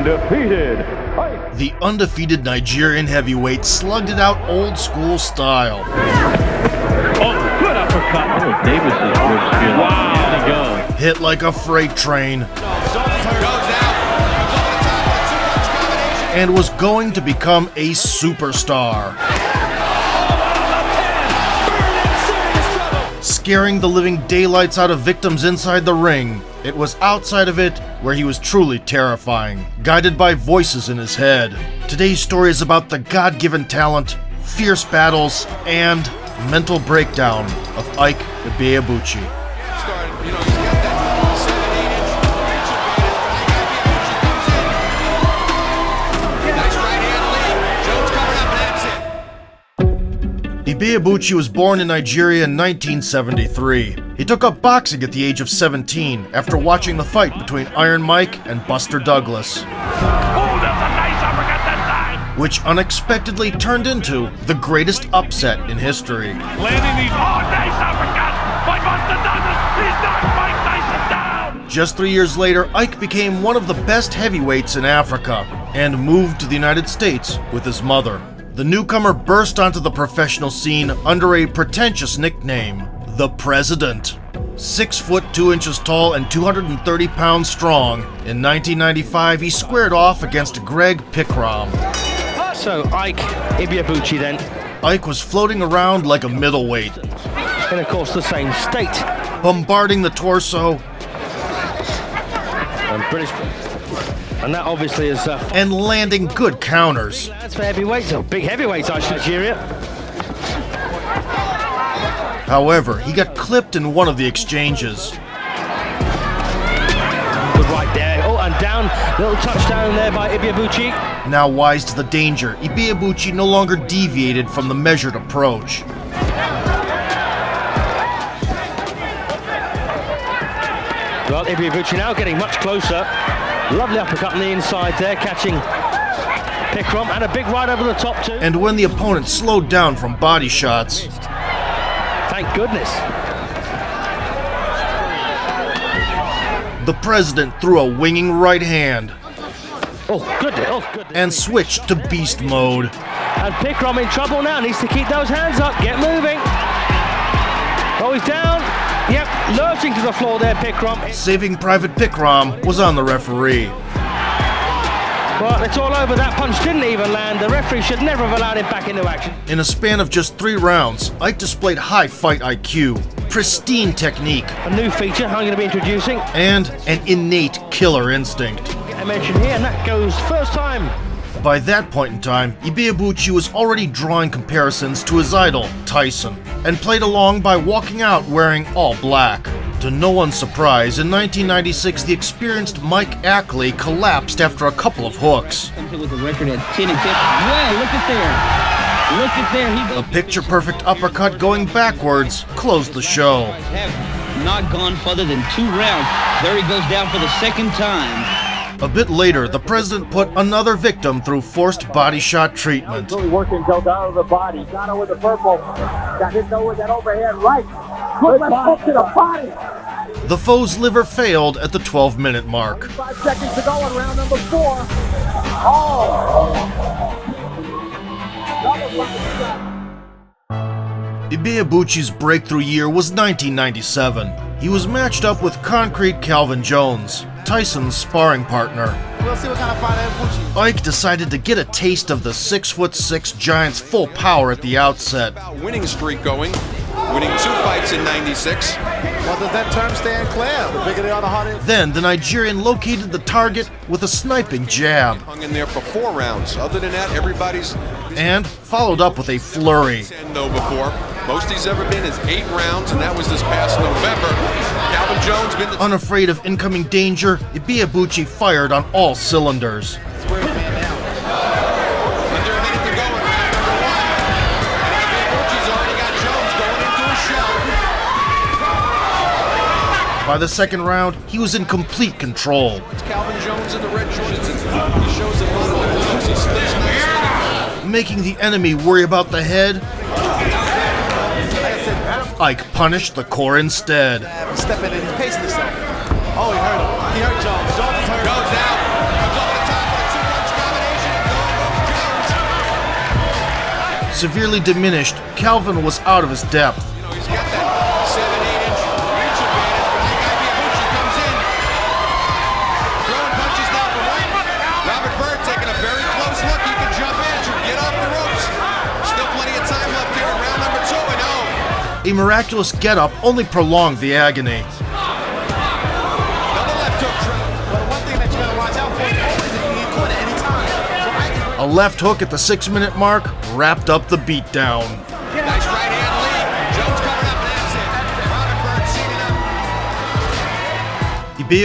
Undefeated. The undefeated Nigerian heavyweight slugged it out old school style. Oh, good uppercut. Oh, Davis was feeling. Wow. There you go. Hit like a freight train. And was going to become a superstar. Scaring the living daylights out of victims inside the ring, it was outside of it where he was truly terrifying, guided by voices in his head. Today's story is about the God-given talent, fierce battles, and mental breakdown of Ike Ibeabuchi. Ibeabuchi was born in Nigeria in 1973. He took up boxing at the age of 17 after watching the fight between Iron Mike and Buster Douglas, which unexpectedly turned into the greatest upset in history. Landing these nice uppercuts by Buster Douglas. He's knocked Mike Tyson down. Just 3 years later, Ike became one of the best heavyweights in Africa and moved to the United States with his mother. The newcomer burst onto the professional scene under a pretentious nickname, The President. 6 foot 2 inches tall and 230 pounds strong, in 1995 he squared off against Greg Pickram. So Ike Ibeabuchi then. Ike was floating around like a middleweight, In of course the same state. bombarding the torso And British. And that obviously is and landing good counters. that's for heavyweights, or big heavyweights, I should Nigeria. However, he got clipped in one of the exchanges. Good right there. Oh, and down. Little touchdown there by Ibeabuchi. Now wise to the danger, Ibeabuchi no longer deviated from the measured approach. Well, Ibeabuchi now getting much closer. Lovely uppercut on the inside there, catching Pickram, and a big right over the top too. And when the opponent slowed down from body shots, Thank goodness. the president threw a winging right hand Oh, goodness. Oh, goodness. and switched to beast mode. And Pickram in trouble now. Needs to keep those hands up. Get moving. Oh, he's down. Yep, lurching to the floor there, Pickram. Saving Private Pickram was on the referee. Well, it's all over. That punch didn't even land. The referee should never have allowed him back into action. In a span of just 3 rounds, Ike displayed high fight IQ, pristine technique, A new feature I'm going to be introducing. and an innate killer instinct. I mentioned here, and that goes first time. By that point in time, Ibeabuchi was already drawing comparisons to his idol, Tyson, and played along by walking out wearing all black. To no one's surprise, in 1996 the experienced Mike Ackley collapsed after a couple of hooks. With a record at 10 and 10. Well, look at there. Look at there. A picture-perfect uppercut going backwards closed the show. Have not gone further than 2 rounds. There he goes down for the second time. A bit later, the president put another victim through forced body shot treatment. Really working Joe down to the body. Down with the purple. Got hit though with that overhead right. Good left hook to the body. The foe's liver failed at the 12-minute mark. 5 seconds to go in round number 4. Oh! Ibeabuchi's breakthrough year was 1997. He was matched up with Concrete Calvin Jones, Tyson's sparring partner. We'll see what kind of fight Ibeabuchi. Ike decided to get a taste of the 6'6" giant's full power at the outset. Winning streak going, winning 2 fights in 96. Well, does that term stand clear? The bigger they are, the harder. Then the Nigerian located the target with a sniping jab Hung in there for 4 rounds. Other than that, everybody's and followed up with a flurry. 10 though before. Most he's ever been is 8 rounds, and that was this past November. Calvin Jones been the Unafraid of incoming danger, Ibeabuchi fired on all cylinders. under a minute to go in round number 1. And Ibeabuchi's already got Jones going into a shell. By the second round, he was in complete control. It's Calvin Jones in the red shorts. He shows a lot of moves. He slips nicely. Making the enemy worry about the head, Ike punished the core instead. Stepping in, he's pacing himself. Oh, he hurt him. He hurt Jones. Jones is hurt. Goes down. Comes over the top severely diminished, Calvin was out of his depth. He's got that 7-8 inch reach advantage, but Ike Ibeabuchi comes in. Throwing punches now from right. Robert Byrd taking a very close look. He can jump in, get off the ropes. Still plenty of time left here in round number 2, and oh. A miraculous get-up only prolonged the agony. Double left hook. But one thing that you gotta watch out for is always if you need to at any time. So Ike A left hook at the 6-minute mark wrapped up the beatdown. Nice right hand lead. Jones coming up, and that's it. Robert Byrd seated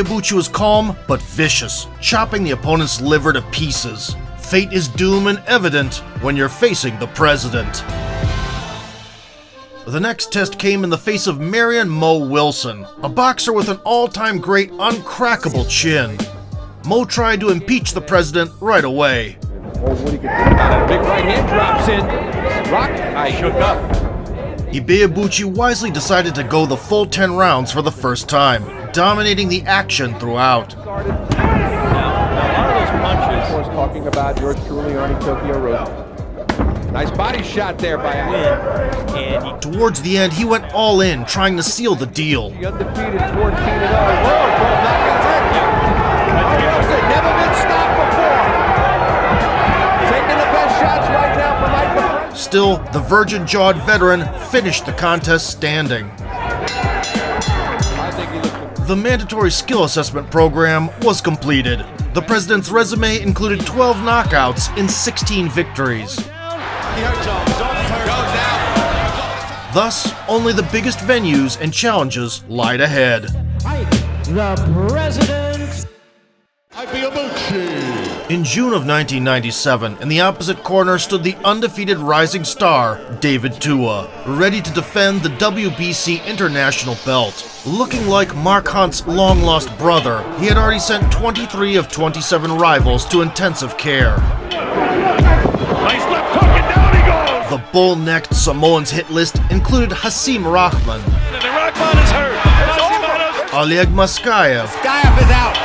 up. Ibeabuchi was calm but vicious, chopping the opponent's liver to pieces. Fate is doom and evident when you're facing the president. The next test came in the face of Marion Mo Wilson, a boxer with an all-time great uncrackable chin. Mo tried to impeach the president right away. Big right hand drops in. Rock, I shook up. Ibeabuchi wisely decided to go the full 10 rounds for the first time, dominating the action throughout. Now, a lot of those punches. Of course, talking about yours truly, Arnie Tokyo Rosa. Nice body shot there by Ike. Towards the end, he went all in, trying to seal the deal. The undefeated 14-0. Whoa, both knocking his head. Wilson, never been stopped before. Taking the best shots right now from Ike. Still, the virgin-jawed veteran finished the contest standing. I think he looked. The mandatory skill assessment program was completed. The president's resume included 12 knockouts in 16 victories. Thus, only the biggest venues and challenges lied ahead. The president. In June of 1997, in the opposite corner stood the undefeated rising star, David Tua, ready to defend the WBC International belt. Looking like Mark Hunt's long-lost brother, he had already sent 23 of 27 rivals to intensive care. Nice left hook, and down he goes. The bull-necked Samoan's hit list included Hasim Rahman, And the Rockman is hurt. Oleg Maskayev, Skayev is out.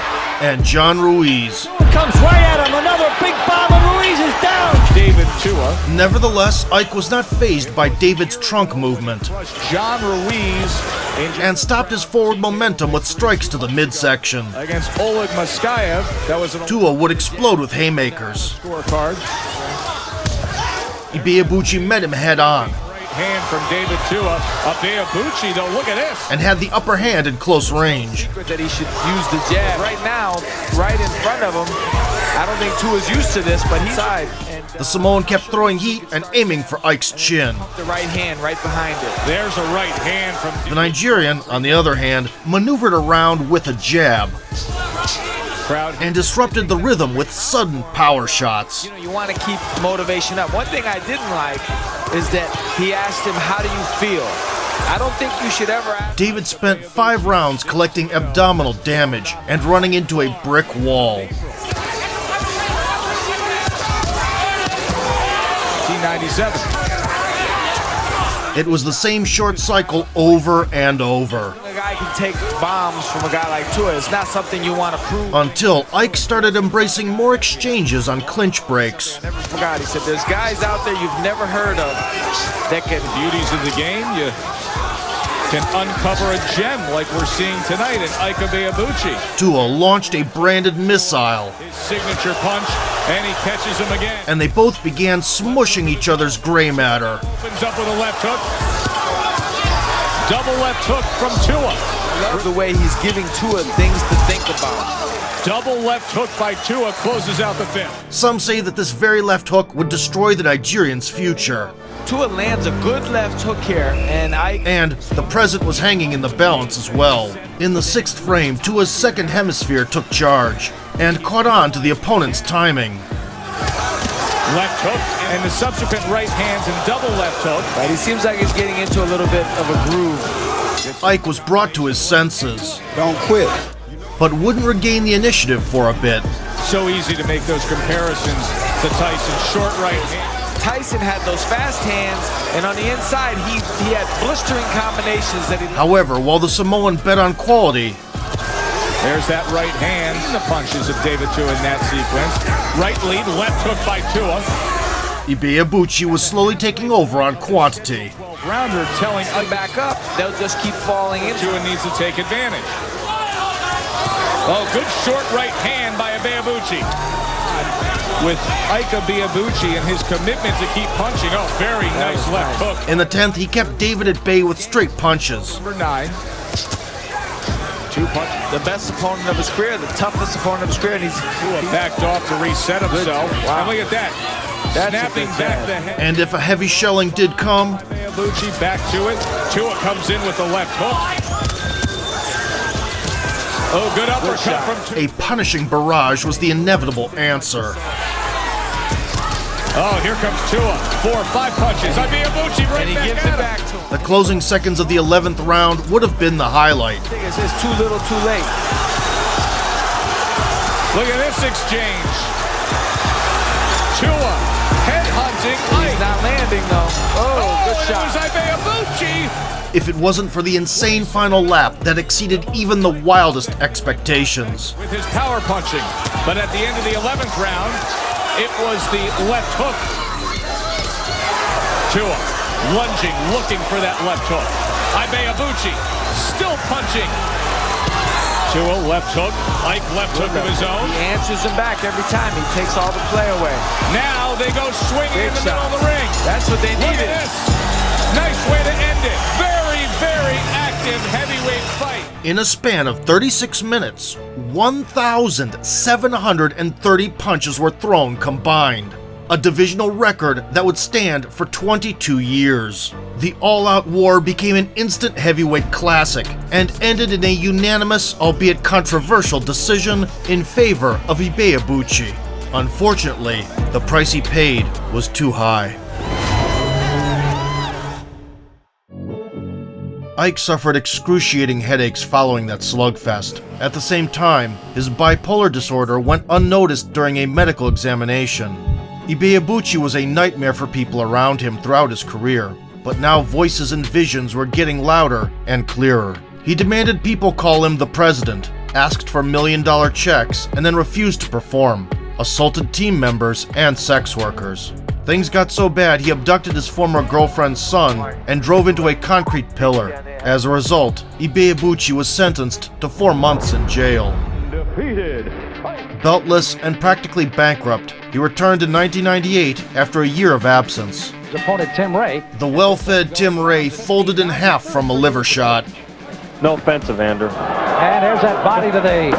and John Ruiz. Comes right at him. Another big bomb, and Ruiz is down. David Tua. Nevertheless, Ike was not fazed by David's trunk movement John Ruiz and stopped his forward momentum with strikes to the midsection. against Oleg Maskayev. That was an Tua would explode with haymakers. scorecard. Ibeabuchi met him head-on Hand from David Tua. Ibeabuchi, though, look at this. and had the upper hand in close range. That he should use the jab. Right now, right in front of him, I don't think Tua's used to this, but he's side. And The Samoan kept throwing heat and aiming for Ike's chin. the right hand right behind it. There's a right hand from The Nigerian, on the other hand, maneuvered around with a jab crowd. and disrupted the rhythm with sudden power shots. You know, you want to keep motivation up. One thing I didn't like is that he asked him, how do you feel? I don't think you should ever ask. David spent 5 rounds collecting abdominal damage and running into a brick wall. T97. It was the same short cycle over and over, A guy can take bombs from a guy like Tua. It's not something you want to prove. until Ike started embracing more exchanges on clinch breaks. Never forgot. He said, there's guys out there you've never heard of that can. Beauties of the game. You can uncover a gem like we're seeing tonight in Ike Ibeabuchi. Tua launched a branded missile, His signature punch, and he catches him again. and they both began smushing each other's gray matter. Opens up with a left hook. Double left hook from Tua. Love the way he's giving Tua things to think about. Double left hook by Tua closes out the 5th. Some say that this very left hook would destroy the Nigerian's future, Tua lands a good left hook here, and and the present was hanging in the balance as well. In the 6th frame, Tua's second hemisphere took charge and caught on to the opponent's timing. Left hook and the subsequent right hands and double left hook. Right, he seems like he's getting into a little bit of a groove. Ike was brought to his senses, Don't quit. but wouldn't regain the initiative for a bit. So easy to make those comparisons to Tyson's short right hand. Tyson had those fast hands, and on the inside, he had blistering combinations that he. However, while the Samoan bet on quality, There's that right hand. The punches of David Tua in that sequence. Right lead, left hook by Tua. Ibeabuchi was slowly taking over on quantity. Rounder telling Ike back up, they'll just keep falling into it. and needs to take advantage. Oh, good short right hand by Ibeabuchi. With Ike Ibeabuchi and his commitment to keep punching. Oh, very nice left hook. In the 10th, he kept David at bay with straight punches. Number 9. 2 punches. The best opponent of his career, the toughest opponent of his career, and he's Backed off to reset himself. Wow. And look at that. That's Snapping a good back jab. the head. And if a heavy shelling did come, Ibeabuchi back to it. Tua comes in with the left hook. Oh, good uppercut from Tua. a punishing barrage was the inevitable answer. Oh, here comes Tua. 4 or 5 punches. Ibeabuchi right And he back gives at it him. back to him. The closing seconds of the 11th round would have been the highlight. It's too little, too late. Look at this exchange. Tua headhunting Ike. He's not landing though. Oh, good and shot. it was Ibeabuchi. If it wasn't for the insane final lap that exceeded even the wildest expectations. With his power punching. But at the end of the 11th round, it was the left hook. Tua lunging, looking for that left hook. Ibeabuchi still punching. Tua left hook. Ike left hook of his own. He answers him back every time. He takes all the play away. Now they go swinging in the middle of the ring. That's what they Look needed. at this. Nice way to end it. Very, very active heavyweight fight. In a span of 36 minutes, 1,730 punches were thrown combined. A divisional record that would stand for 22 years. The all-out war became an instant heavyweight classic and ended in a unanimous, albeit controversial, decision in favor of Ibeabuchi. Unfortunately, the price he paid was too high. Ike suffered excruciating headaches following that slugfest. At the same time, his bipolar disorder went unnoticed during a medical examination. Ibeabuchi was a nightmare for people around him throughout his career, but now voices and visions were getting louder and clearer. He demanded people call him the president, asked for million-dollar checks, and then refused to perform, assaulted team members and sex workers. Things got so bad he abducted his former girlfriend's son and drove into a concrete pillar. As a result, Ibeabuchi was sentenced to 4 months in jail. Beltless and practically bankrupt, he returned in 1998 after a year of absence. His opponent, Tim Ray. The well-fed Tim Ray folded in half from a liver shot, No offense, Evander. And there's that body to the...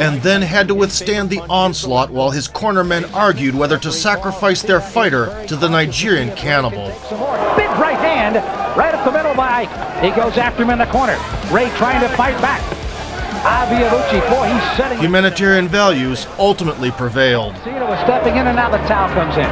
and then had to withstand the onslaught while his cornermen argued whether to sacrifice their fighter to the Nigerian cannibal. Some more big right hand, right up the middle by Ike. He goes after him in the corner. Ray trying to fight back. Ibeabuchi, boy, he's setting... Humanitarian values ultimately prevailed. Cena was stepping in and now the towel comes in.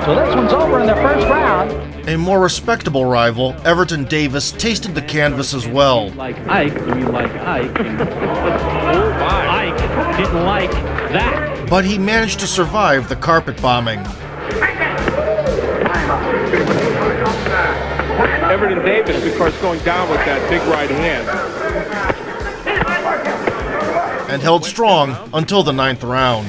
So this one's over in the first round. A more respectable rival, Everton Davis, tasted the canvas as well. Like Ike, you like Ike. Ike didn't like that. But he managed to survive the carpet bombing. Everton Davis, of course, going down with that big right hand. And held strong until the 9th round.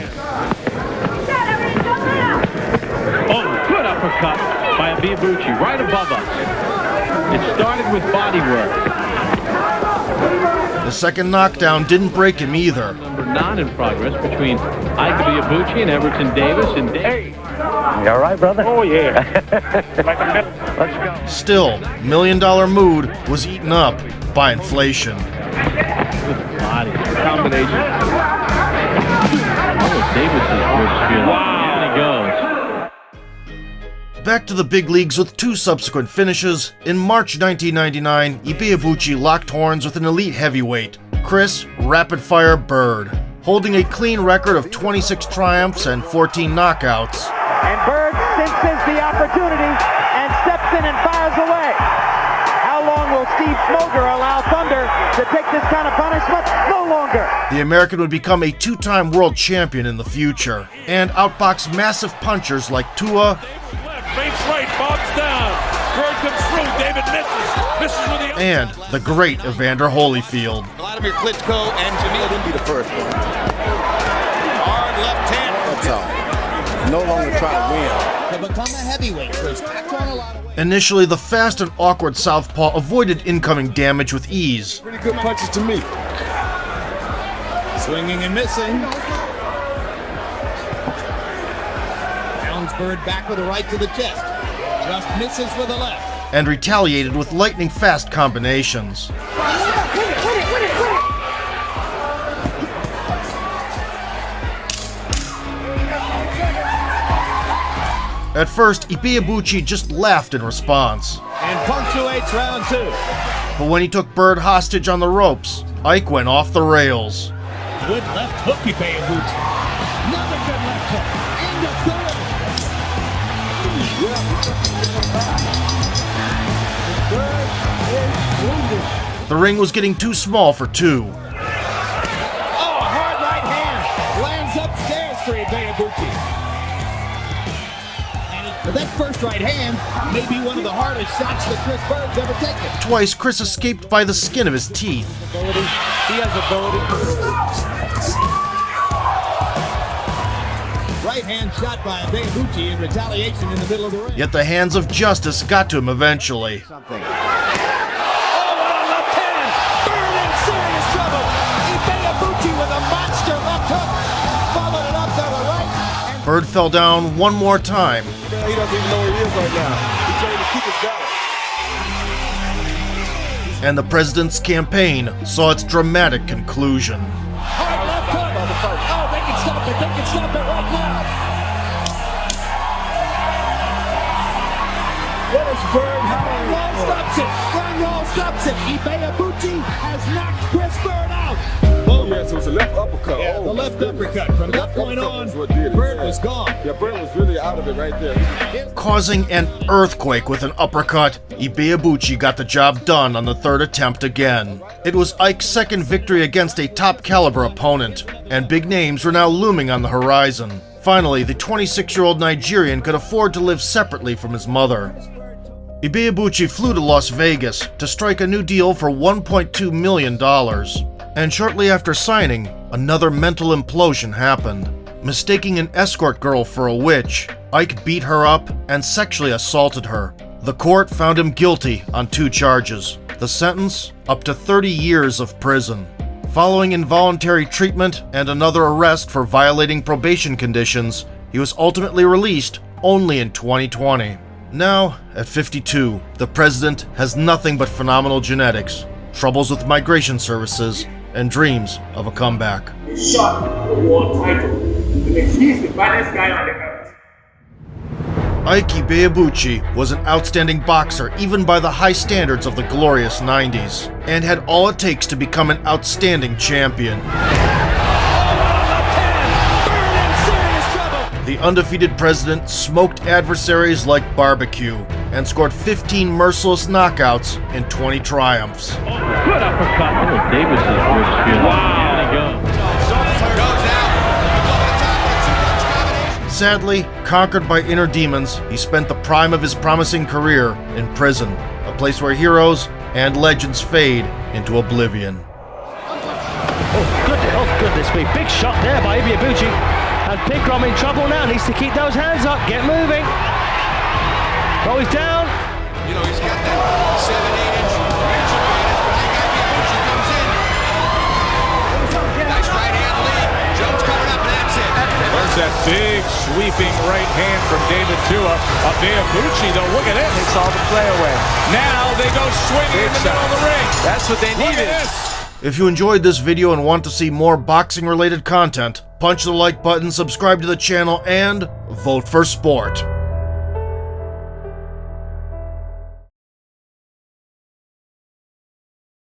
Oh, good uppercut by Ibeabuchi, right above us. It started with body work. The second knockdown didn't break him either. Number 9 in progress between Ike Ibeabuchi and Everton Davis. And You all right, brother? Oh, yeah. Let's go. Still, $1 Million Mood was eaten up by inflation. body combination. Oh, Davis is feeling. Wow. And he goes. Back to the big leagues with 2 subsequent finishes. In March 1999, Ibeabuchi locked horns with an elite heavyweight, Chris Rapid Fire Bird, holding a clean record of 26 triumphs and 14 knockouts. And Bird senses the opportunity and steps in and fires away. How long will Steve Smoger allow Thunder to take this kind of punishment? No longer. The American would become a 2-time world champion in the future and outbox massive punchers like Tua, Feints right, bobs down. Bird comes through, David misses with the... and the great Evander Holyfield. Vladimir Klitschko and Jamil wouldn't be the first one. Hard left hand. That's all. no longer try to win. To become a heavyweight, Chris packed on a lot of weight. Initially, the fast and awkward southpaw avoided incoming damage with ease. Pretty good punches to me. Swinging and missing. Pounds Bird back with a right to the chest. Just misses with a left. And retaliated with lightning-fast combinations. At first, Ibeabuchi just laughed in response. And punctuates round 2. But when he took Bird hostage on the ropes, Ike went off the rails. Good left hook, Ibeabuchi. Another good left hook. The ring was getting too small for two. Oh, a hard right hand. Lands upstairs for Ibeabuchi. But that first right hand may be one of the hardest shots that Chris Bird's ever taken. Twice, Chris escaped by the skin of his teeth. He has ability. Right hand shot by Ibeabuchi in retaliation in the middle of the ring. Yet the hands of justice got to him eventually. Oh, what a left hand! Bird in serious trouble. Ibeabuchi with a monster left hook. Followed it up to the right. Bird fell down one more time. He doesn't even know where he is right now. He's trying to keep his balance. And the president's campaign saw its dramatic conclusion. Hard left hook. Oh, they can stop it. They can stop it right now. What is Bird? Roll stops it. Roll stops it. Ibeabuchi has knocked Chris Bird out. Oh, yes, it was a left uppercut. Yeah, the left uppercut. From that point on, Bird was gone. Yeah, Bird was really out of it right there. Causing an earthquake with an uppercut, Ibeabuchi got the job done on the third attempt again. It was Ike's second victory against a top-caliber opponent, and big names were now looming on the horizon. Finally, the 26-year-old Nigerian could afford to live separately from his mother. Ibeabuchi flew to Las Vegas to strike a new deal for $1.2 million. And shortly after signing, another mental implosion happened. Mistaking an escort girl for a witch, Ike beat her up and sexually assaulted her. The court found him guilty on 2 charges. The sentence? Up to 30 years of prison. Following involuntary treatment and another arrest for violating probation conditions, he was ultimately released only in 2020. Now, at 52, the president has nothing but phenomenal genetics, troubles with migration services, and dreams of a comeback. He shot the world title. And he's the baddest guy on the earth. Ike Ibeabuchi was an outstanding boxer even by the high standards of the glorious 90s, and had all it takes to become an outstanding champion. The undefeated president smoked adversaries like barbecue and scored 15 merciless knockouts in 20 triumphs. Oh, good uppercut. Oh, Davis is good. Wow. There he goes. Sadly, conquered by inner demons, he spent the prime of his promising career in prison, a place where heroes and legends fade into oblivion. Oh, goodness me. Big shot there by Ibeabuchi. And Pickram in trouble now, needs to keep those hands up, get moving. Oh, he's down. You know, he's got that 7-8 inch reach advantage, but Ike Ibeabuchi comes in. Nice right hand lead. Jones coming up, and that's it. There's that big sweeping right hand from David Tua. Ibeabuchi, though, look at it. Takes all the play away. Now they go swinging in the middle of the ring. That's what they Look needed. at this. If you enjoyed this video and want to see more boxing-related content, punch the like button, subscribe to the channel, and vote for sport.